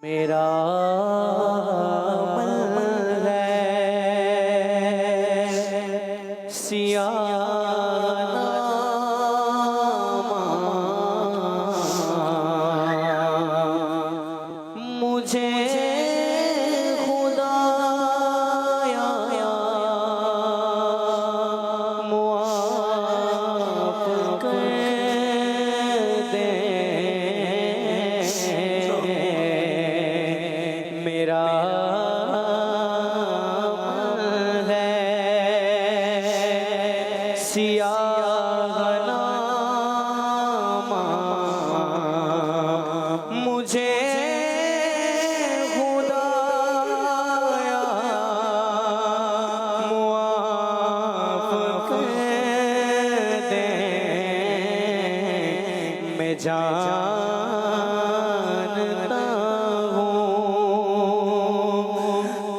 मेरा मन है सियानामा, मुझे खुदाया मुआफ़ कर दे। मेरा मन है सियानामा, मुझे खुदाया मुआफ़ कर दे। मैं जानता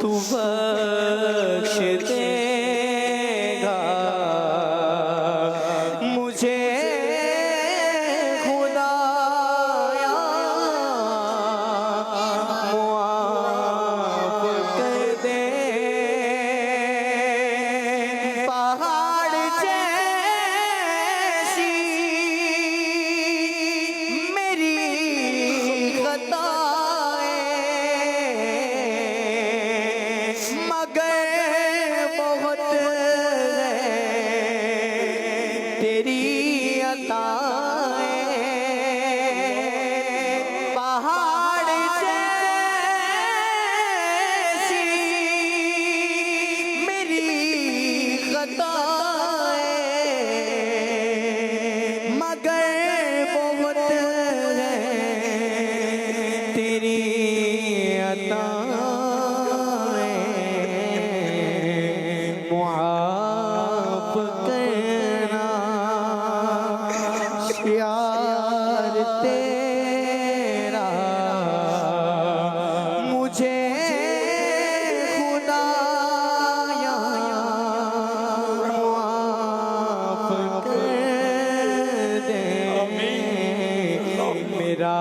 तू बख्श देगा मुझे, खुदाया मुआफ़ कर दे। पहाड़ जैसी मेरी खताएं, मगर बहुत है तेरी अताएं। पहाड़ जैसी मेरी खताएं, मगर बहुत है तेरी अताएं। मुआफ़ करना प्यार तेरा, मुझे खुदाया मुआफ़ कर दे। मेरा